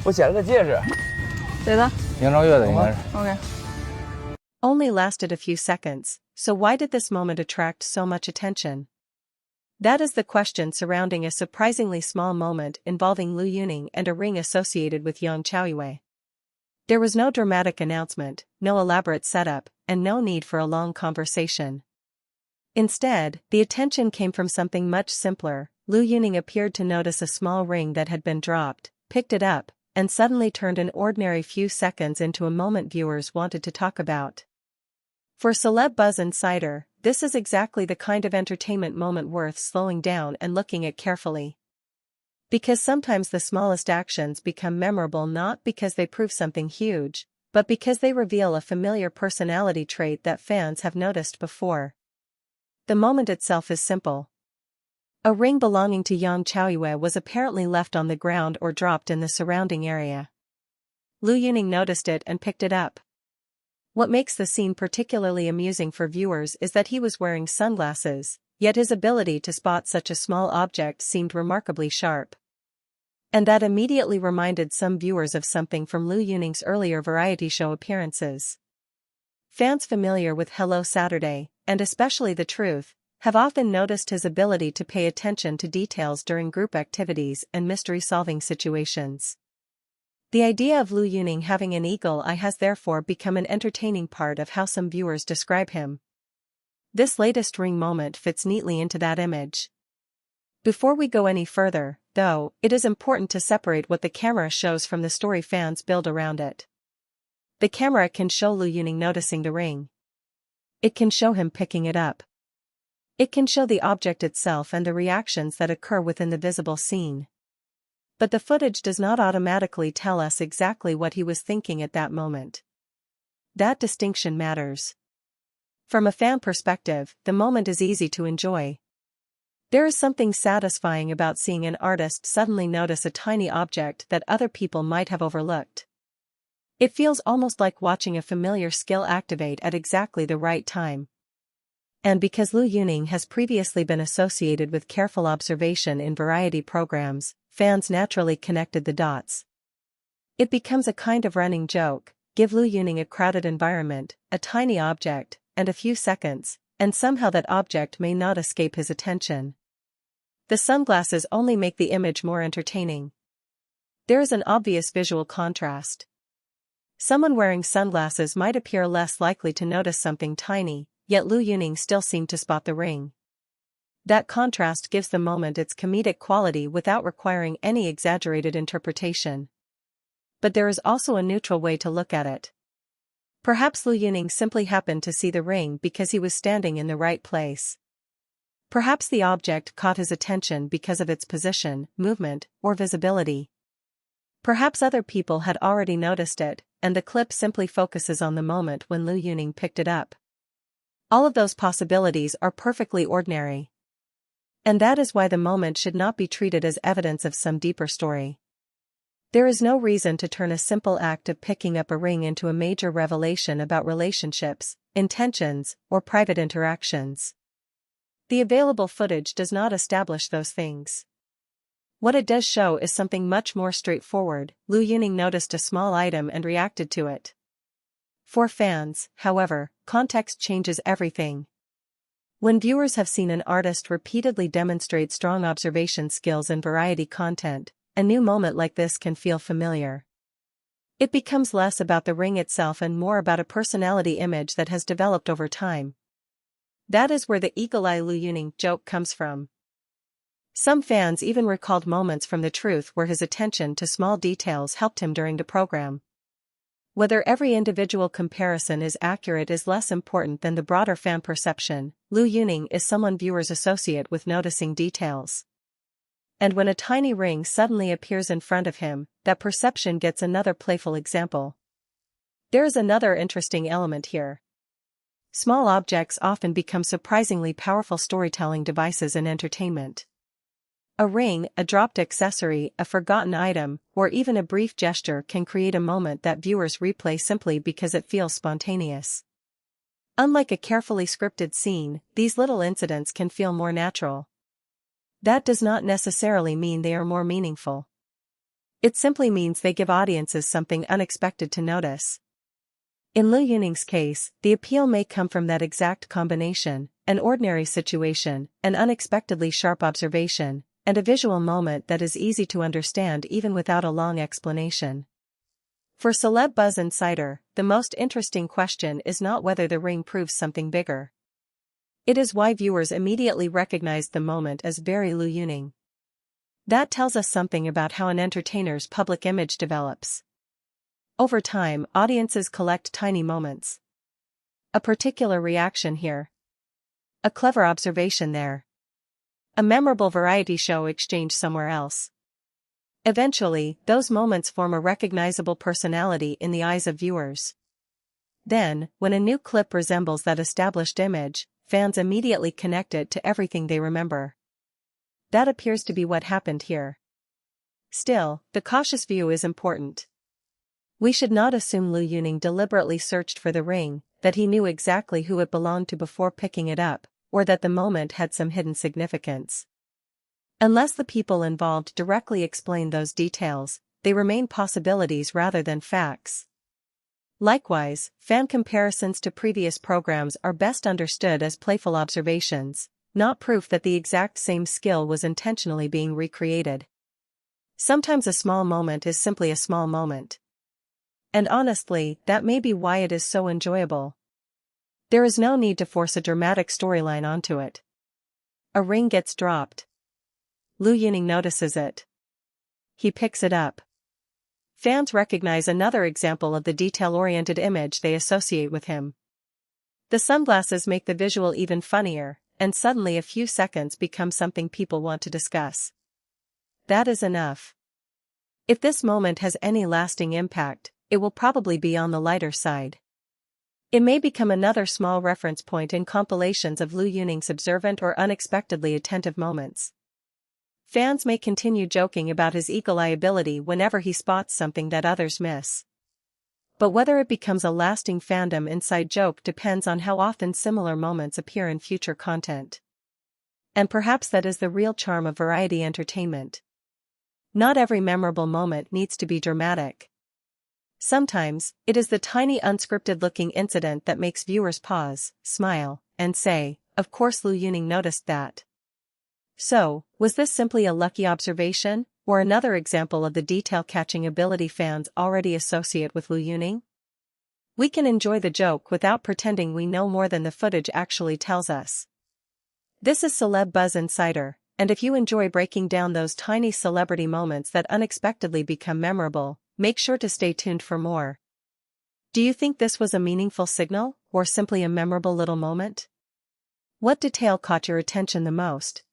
我捡了个戒指，谁的？杨超越的应该是。OK. Only lasted a few seconds, so why did this moment attract so much attention? That is the question surrounding a surprisingly small moment involving Liu Yuning and a ring associated with Yang Chaoyue. There was no dramatic announcement, no elaborate setup, and no need for a long conversation. Instead, the attention came from something much simpler. Liu Yuning appeared to notice a small ring that had been dropped, picked it up, and suddenly turned an ordinary few seconds into a moment viewers wanted to talk about. For Celeb Buzz Insider, this is exactly the kind of entertainment moment worth slowing down and looking at carefully. Because sometimes the smallest actions become memorable not because they prove something huge, but because they reveal a familiar personality trait that fans have noticed before. The moment itself is simple. A ring belonging to Yang Chaoyue was apparently left on the ground or dropped in the surrounding area. Liu Yuning noticed it and picked it up. What makes the scene particularly amusing for viewers is that he was wearing sunglasses, yet his ability to spot such a small object seemed remarkably sharp. And that immediately reminded some viewers of something from Liu Yuning's earlier variety show appearances. Fans familiar with Hello Saturday, and especially The Truth, have often noticed his ability to pay attention to details during group activities and mystery-solving situations. The idea of Liu Yuning having an eagle eye has therefore become an entertaining part of how some viewers describe him. This latest ring moment fits neatly into that image. Before we go any further, though, it is important to separate what the camera shows from the story fans build around it. The camera can show Liu Yuning noticing the ring. It can show him picking it up. It can show the object itself and the reactions that occur within the visible scene. But the footage does not automatically tell us exactly what he was thinking at that moment. That distinction matters. From a fan perspective, the moment is easy to enjoy. There is something satisfying about seeing an artist suddenly notice a tiny object that other people might have overlooked. It feels almost like watching a familiar skill activate at exactly the right time. And because Liu Yuning has previously been associated with careful observation in variety programs, fans naturally connected the dots. It becomes a kind of running joke: give Liu Yuning a crowded environment, a tiny object, and a few seconds, and somehow that object may not escape his attention. The sunglasses only make the image more entertaining. There is an obvious visual contrast. Someone wearing sunglasses might appear less likely to notice something tiny, yet Liu Yuning still seemed to spot the ring. That contrast gives the moment its comedic quality without requiring any exaggerated interpretation. But there is also a neutral way to look at it. Perhaps Liu Yuning simply happened to see the ring because he was standing in the right place. Perhaps the object caught his attention because of its position, movement, or visibility. Perhaps other people had already noticed it, and the clip simply focuses on the moment when Liu Yuning picked it up. All of those possibilities are perfectly ordinary. And that is why the moment should not be treated as evidence of some deeper story. There is no reason to turn a simple act of picking up a ring into a major revelation about relationships, intentions, or private interactions. The available footage does not establish those things. What it does show is something much more straightforward. Liu Yuning noticed a small item and reacted to it. For fans, however, context changes everything. When viewers have seen an artist repeatedly demonstrate strong observation skills in variety content, a new moment like this can feel familiar. It becomes less about the ring itself and more about a personality image that has developed over time. That is where the eagle eye Liu Yuning joke comes from. Some fans even recalled moments from The Truth where his attention to small details helped him during the program. Whether every individual comparison is accurate is less important than the broader fan perception. Liu Yuning is someone viewers associate with noticing details. And when a tiny ring suddenly appears in front of him, that perception gets another playful example. There is another interesting element here. Small objects often become surprisingly powerful storytelling devices in entertainment. A ring, a dropped accessory, a forgotten item, or even a brief gesture can create a moment that viewers replay simply because it feels spontaneous. Unlike a carefully scripted scene, these little incidents can feel more natural. That does not necessarily mean they are more meaningful. It simply means they give audiences something unexpected to notice. In Liu Yuning's case, the appeal may come from that exact combination: an ordinary situation, an unexpectedly sharp observation, and a visual moment that is easy to understand even without a long explanation. For Celeb Buzz Insider, the most interesting question is not whether the ring proves something bigger. It is why viewers immediately recognized the moment as very Liu Yuning. That tells us something about how an entertainer's public image develops. Over time, audiences collect tiny moments. A particular reaction here. A clever observation there. A memorable variety show exchange somewhere else. Eventually, those moments form a recognizable personality in the eyes of viewers. Then, when a new clip resembles that established image, fans immediately connect it to everything they remember. That appears to be what happened here. Still, the cautious view is important. We should not assume Liu Yuning deliberately searched for the ring, that he knew exactly who it belonged to before picking it up, or that the moment had some hidden significance. Unless the people involved directly explain those details, they remain possibilities rather than facts. Likewise, fan comparisons to previous programs are best understood as playful observations, not proof that the exact same skill was intentionally being recreated. Sometimes a small moment is simply a small moment. And honestly, that may be why it is so enjoyable. There is no need to force a dramatic storyline onto it. A ring gets dropped. Liu Yuning notices it. He picks it up. Fans recognize another example of the detail-oriented image they associate with him. The sunglasses make the visual even funnier, and suddenly a few seconds become something people want to discuss. That is enough. If this moment has any lasting impact, it will probably be on the lighter side. It may become another small reference point in compilations of Liu Yuning's observant or unexpectedly attentive moments. Fans may continue joking about his eagle-eye ability whenever he spots something that others miss. But whether it becomes a lasting fandom inside joke depends on how often similar moments appear in future content. And perhaps that is the real charm of variety entertainment. Not every memorable moment needs to be dramatic. Sometimes, it is the tiny unscripted-looking incident that makes viewers pause, smile, and say, "Of course Liu Yuning noticed that." So, was this simply a lucky observation, or another example of the detail-catching ability fans already associate with Liu Yuning? We can enjoy the joke without pretending we know more than the footage actually tells us. This is Celeb Buzz Insider, and if you enjoy breaking down those tiny celebrity moments that unexpectedly become memorable, make sure to stay tuned for more. Do you think this was a meaningful signal, or simply a memorable little moment? What detail caught your attention the most?